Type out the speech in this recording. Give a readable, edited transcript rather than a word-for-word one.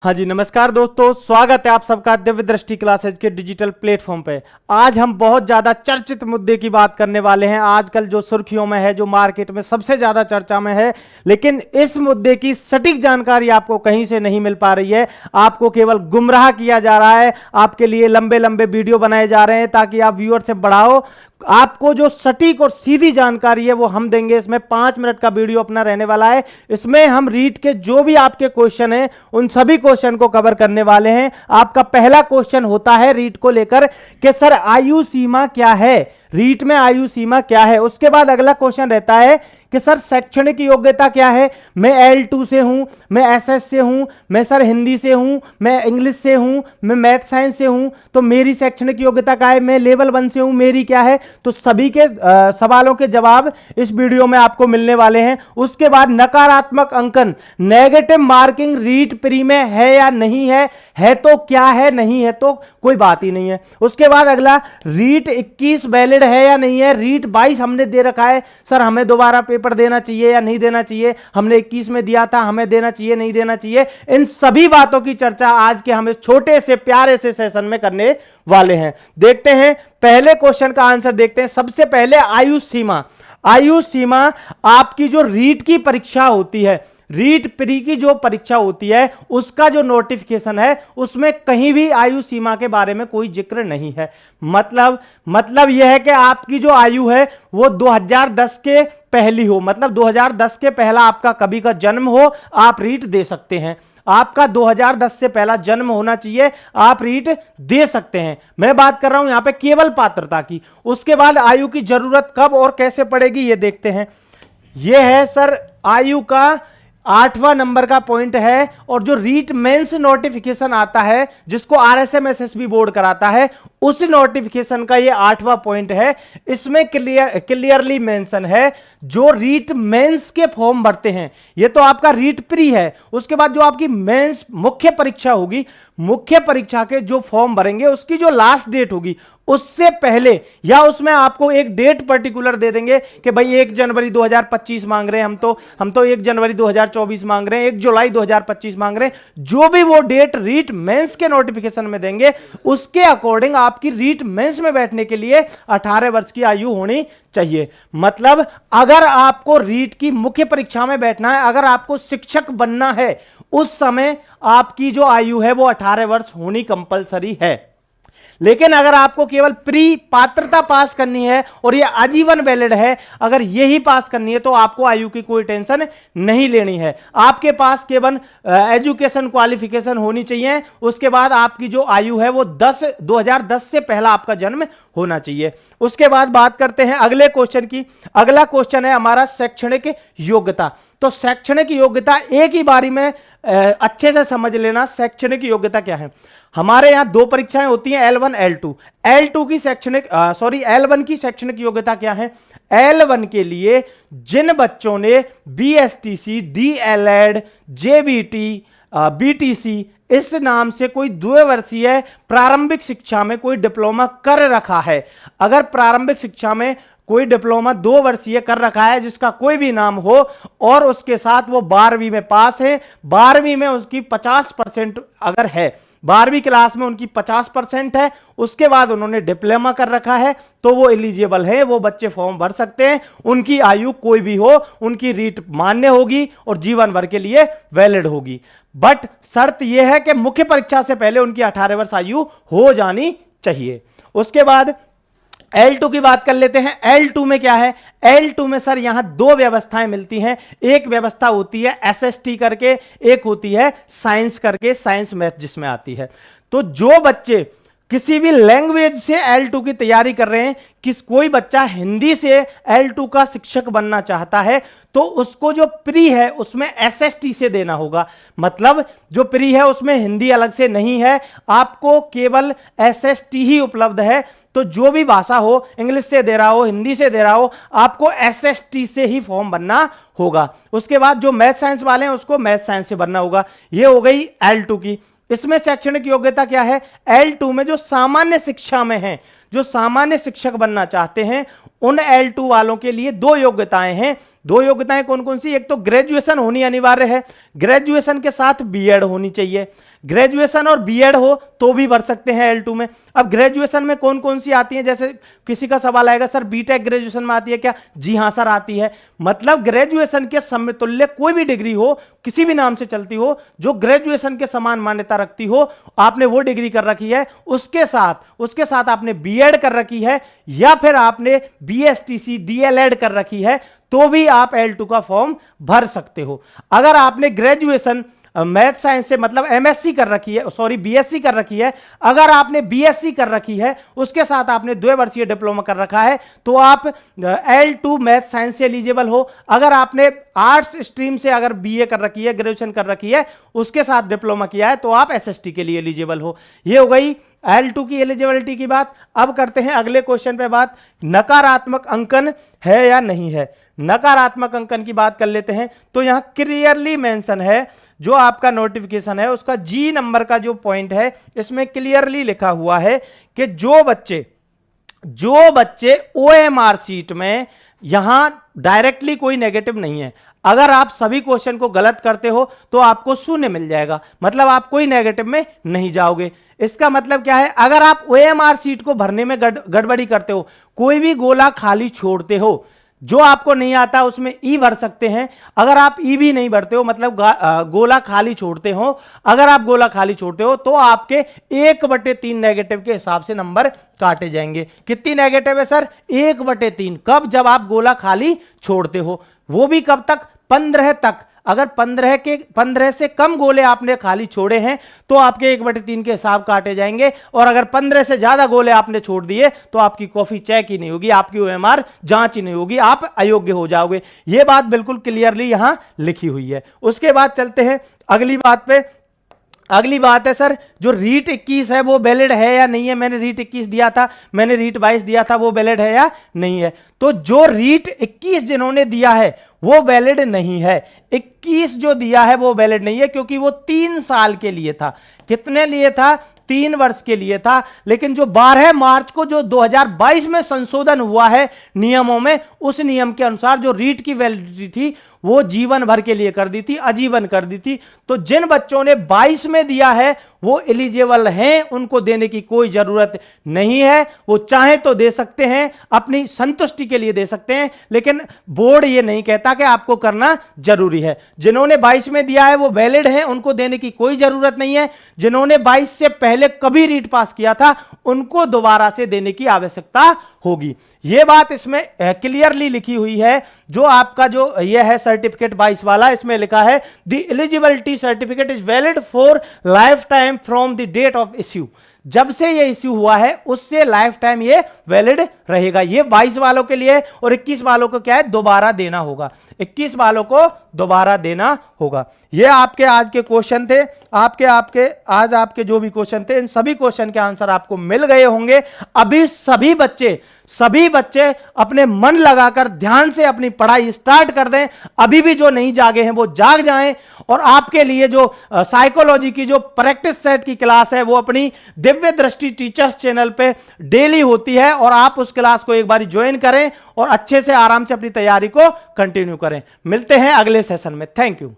हाँ जी, नमस्कार दोस्तों, स्वागत है आप सबका दिव्य दृष्टि क्लासेज के डिजिटल प्लेटफॉर्म पे। आज हम बहुत ज्यादा चर्चित मुद्दे की बात करने वाले हैं, आजकल जो सुर्खियों में है, जो मार्केट में सबसे ज्यादा चर्चा में है, लेकिन इस मुद्दे की सटीक जानकारी आपको कहीं से नहीं मिल पा रही है। आपको केवल गुमराह किया जा रहा है, आपके लिए लंबे लंबे वीडियो बनाए जा रहे हैं ताकि आप व्यूअरशिप बढ़ाओ। आपको जो सटीक और सीधी जानकारी है वो हम देंगे। इसमें 5 मिनट का वीडियो अपना रहने वाला है। इसमें हम रीट के जो भी आपके क्वेश्चन हैं उन सभी क्वेश्चन को कवर करने वाले हैं। आपका पहला क्वेश्चन होता है रीट को लेकर कि सर आयु सीमा क्या है, रीट में आयु सीमा क्या है। उसके बाद अगला क्वेश्चन रहता है कि सर शैक्षणिक योग्यता क्या है, मैं L2 से हूं, मैं SS से हूं, मैं सर हिंदी से हूं, मैं इंग्लिश से हूं, मैं मैथ साइंस से हूं, तो मेरी शैक्षणिक योग्यता क्या है, मैं लेवल 1 से हूं, मेरी क्या है। तो सभी के सवालों के जवाब इस वीडियो में आपको मिलने वाले हैं। उसके बाद नकारात्मक अंकन, नेगेटिव मार्किंग रीट प्री में है या नहीं है तो क्या है, नहीं है तो कोई बात ही नहीं है। उसके बाद अगला रीट 21 वैलिड है या नहीं है, रीट 22 हमने दे रखा है, सर हमें दोबारा पेपर देना चाहिए या नहीं देना चाहिए, हमने 21 में दिया था, हमें देना चाहिए नहीं देना चाहिए। इन सभी बातों की चर्चा आज के हम इस छोटे से प्यारे से सेशन में करने वाले हैं। देखते हैं पहले क्वेश्चन का आंसर देखते हैं। सबसे पहले आयु सीमा। आयु सीमा आपकी जो रीट की परीक्षा होती है, रीट प्री की जो परीक्षा होती है उसका जो नोटिफिकेशन है उसमें कहीं भी आयु सीमा के बारे में कोई जिक्र नहीं है। मतलब यह है कि आपकी जो आयु है वो 2010 के पहली हो, मतलब 2010 के पहला आपका कभी का जन्म हो, आप रीट दे सकते हैं। आपका 2010 से पहला जन्म होना चाहिए, आप रीट दे सकते हैं। मैं बात कर रहा हूं यहां पे केवल पात्रता की। उसके बाद आयु की जरूरत कब और कैसे पड़ेगी ये देखते हैं। यह है सर आयु का 8वां नंबर का पॉइंट है, और जो रीट मेंस नोटिफिकेशन आता है जिसको RSM SSB बोर्ड कराता है, उस नोटिफिकेशन का ये 8वां पॉइंट है। इसमें क्लियरली मेंशन है जो रीट मेंस के फॉर्म भरते हैं, ये तो आपका रीट प्री है। उसके बाद जो आपकी मेंस मुख्य परीक्षा होगी, मुख्य परीक्षा के जो फॉर्म भरेंगे उसकी जो लास्ट डेट होगी उससे पहले या उसमें आपको एक डेट पर्टिकुलर दे देंगे कि भाई 1 जनवरी 2025 मांग रहे हैं, हम तो 1 जनवरी 2024 मांग रहे हैं, 1 जुलाई 2025 मांग रहे हैं। जो भी वो डेट रीट मेंस के नोटिफिकेशन में देंगे उसके अकॉर्डिंग आपकी रीट मेंस में बैठने के लिए 18 वर्ष की आयु होनी चाहिए। मतलब अगर आपको रीट की मुख्य परीक्षा में बैठना है, अगर आपको शिक्षक बनना है, उस समय आपकी जो आयु है वो 18 वर्ष होनी कंपलसरी है। लेकिन अगर आपको केवल प्री पात्रता पास करनी है और ये आजीवन वैलिड है, अगर यही पास करनी है तो आपको आयु की कोई टेंशन नहीं लेनी है। आपके पास केवल एजुकेशन क्वालिफिकेशन होनी चाहिए। उसके बाद आपकी जो आयु है वो 2010 से पहला आपका जन्म होना चाहिए। उसके बाद बात करते हैं अगले क्वेश्चन की। अगला क्वेश्चन है हमारा शैक्षणिक योग्यता। तो शैक्षणिक योग्यता एक ही बारी में अच्छे से समझ लेना। शैक्षणिक योग्यता क्या है, हमारे यहां 2 परीक्षाएं होती हैं, L1 L2। L1 की शैक्षणिक योग्यता क्या है। L1 के लिए जिन बच्चों ने BSTC, DLED, JBT, BTC इस नाम से कोई 2 वर्षीय प्रारंभिक शिक्षा में कोई डिप्लोमा कर रखा है, अगर प्रारंभिक शिक्षा में कोई डिप्लोमा 2 वर्षीय कर रखा है जिसका कोई भी नाम हो और उसके साथ वो 12वीं में पास है, 12वीं में उसकी 50% अगर है, 12वीं क्लास में उनकी 50% है, उसके बाद उन्होंने डिप्लोमा कर रखा है, तो वो एलिजिबल है, वो बच्चे फॉर्म भर सकते हैं। उनकी आयु कोई भी हो, उनकी रीट मान्य होगी और जीवन भर के लिए वैलिड होगी। बट शर्त यह है कि मुख्य परीक्षा से पहले उनकी 18 वर्ष आयु हो जानी चाहिए। उसके बाद L2 की बात कर लेते हैं। L2 में क्या है, L2 में सर यहां 2 व्यवस्थाएं मिलती हैं। एक व्यवस्था होती है SST करके, एक होती है साइंस करके, साइंस मैथ जिसमें आती है। तो जो बच्चे किसी भी लैंग्वेज से L2 की तैयारी कर रहे हैं, कोई बच्चा हिंदी से L2 का शिक्षक बनना चाहता है, तो उसको जो प्री है उसमें SST से देना होगा। मतलब जो प्री है उसमें हिंदी अलग से नहीं है, आपको केवल SST ही उपलब्ध है। तो जो भी भाषा हो, इंग्लिश से दे रहा हो, हिंदी से दे रहा हो, आपको SST से ही फॉर्म भरना होगा। उसके बाद जो मैथ साइंस वाले हैं उसको मैथ साइंस से भरना होगा। ये हो गई L2 की। इसमें शैक्षणिक योग्यता क्या है, L2 में जो सामान्य शिक्षा में है, जो सामान्य शिक्षक बनना चाहते हैं उन L2 वालों के लिए दो योग्यताएं हैं। दो योग्यताएं कौन कौन सी? एक तो ग्रेजुएशन होनी अनिवार्य है, ग्रेजुएशन के साथ बीएड होनी चाहिए। ग्रेजुएशन और बीएड हो तो भी भर सकते हैं L2 में। अब ग्रेजुएशन में कौन कौन सी आती है? जैसे किसी का सवाल आएगा, सर बीटेक ग्रेजुएशन में आती है क्या? जी हां सर आती है। मतलब ग्रेजुएशन के समतुल्य कोई भी डिग्री हो, किसी भी नाम से चलती हो, जो ग्रेजुएशन के समान मान्यता रखती हो, आपने वो डिग्री कर रखी है, उसके साथ आपने बीएड कर रखी है या फिर आपने बीएसटीसी डीएलएड कर रखी है, तो भी आप L2 का फॉर्म भर सकते हो। अगर आपने ग्रेजुएशन मैथ साइंस से मतलब एमएससी कर रखी है, सॉरी बीएससी कर रखी है, अगर आपने बीएससी कर रखी है उसके साथ आपने 2 वर्षीय डिप्लोमा कर रखा है, तो आप L2 मैथ साइंस से एलिजिबल हो। अगर आपने आर्ट्स स्ट्रीम से अगर बीए कर रखी है, ग्रेजुएशन कर रखी है, उसके साथ डिप्लोमा किया है, तो आप एसएसटी के लिए एलिजिबल हो। ये हो गई L2 की एलिजिबिलिटी की बात। अब करते हैं अगले क्वेश्चन पे बात, नकारात्मक अंकन है या नहीं है। नकारात्मक अंकन की बात कर लेते हैं। तो यहां क्लियरली मेंशन है, जो आपका नोटिफिकेशन है उसका जी नंबर का जो पॉइंट है, इसमें क्लियरली लिखा हुआ है कि जो बच्चे ओएमआर सीट में, यहां डायरेक्टली कोई नेगेटिव नहीं है, अगर आप सभी क्वेश्चन को गलत करते हो तो आपको 0 मिल जाएगा, मतलब आप कोई नेगेटिव में नहीं जाओगे। इसका मतलब क्या है? अगर आप ओएमआर सीट को भरने में गड़बड़ी करते हो, कोई भी गोला खाली छोड़ते हो, जो आपको नहीं आता उसमें ई भर सकते हैं। अगर आप ई भी नहीं भरते हो, मतलब गोला खाली छोड़ते हो, अगर आप गोला खाली छोड़ते हो तो आपके 1/3 नेगेटिव के हिसाब से नंबर काटे जाएंगे। कितनी नेगेटिव है सर? 1/3। कब? जब आप गोला खाली छोड़ते हो, वो भी कब तक? 15 तक। अगर 15 से कम गोले आपने खाली छोड़े हैं तो आपके 1/3 के हिसाब काटे जाएंगे, और अगर 15 से ज्यादा गोले आपने छोड़ दिए तो आपकी कॉफी चेक ही नहीं होगी, आपकी ओएमआर जांच ही नहीं होगी, आप अयोग्य हो जाओगे। यह बात बिल्कुल क्लियरली यहां लिखी हुई है। उसके बाद चलते हैं अगली बात पे। अगली बात है सर, जो रीट 21 है वो वैलिड है या नहीं है। मैंने रीट 21 दिया था, मैंने रीट 22 दिया था, वो वैलिड है या नहीं है। तो जो रीट 21 जिन्होंने दिया है वो वैलिड नहीं है। 21 जो दिया है वो वैलिड नहीं है, क्योंकि वो 3 साल के लिए था। कितने लिए था? 3 वर्ष के लिए था। लेकिन जो 12 मार्च को जो 2022 में संशोधन हुआ है नियमों में, उस नियम के अनुसार जो रीट की वैलिडिटी थी वो जीवन भर के लिए कर दी थी, आजीवन कर दी थी। तो जिन बच्चों ने 22 में दिया है वो एलिजिबल हैं, उनको देने की कोई जरूरत नहीं है। वो चाहे तो दे सकते हैं, अपनी संतुष्टि के लिए दे सकते हैं, लेकिन बोर्ड ये नहीं कहता कि आपको करना जरूरी है। जिन्होंने 22 में दिया है वो वैलिड है, उनको देने की कोई जरूरत नहीं है। जिन्होंने 22 से पहले कभी रीट पास किया था उनको दोबारा से देने की आवश्यकता होगी। यह बात इसमें क्लियरली लिखी हुई है। जो आपका जो यह है सर्टिफिकेट 22 वाला, इसमें लिखा है the eligibility certificate is valid for life time from the date of issue. जब से ये इश्यू हुआ है उससे लाइफ टाइम ये वैलिड रहेगा। ये 22 वालों के लिए, और 21 वालों को क्या है? दोबारा देना होगा। 21 वालों को दोबारा देना होगा। ये आपके आज के क्वेश्चन थे। आज आपके जो भी क्वेश्चन थे, इन सभी क्वेश्चन के आंसर आपको मिल गए होंगे। अभी सभी बच्चे अपने मन लगाकर ध्यान से अपनी पढ़ाई स्टार्ट कर दें। अभी भी जो नहीं जागे हैं वो जाग जाएं, और आपके लिए जो साइकोलॉजी की जो प्रैक्टिस सेट की क्लास है वो अपनी दिव्य दृष्टि टीचर्स चैनल पे डेली होती है, और आप उस क्लास को एक बार ज्वाइन करें और अच्छे से आराम से अपनी तैयारी को कंटिन्यू करें। मिलते हैं अगले सेशन में। Thank you.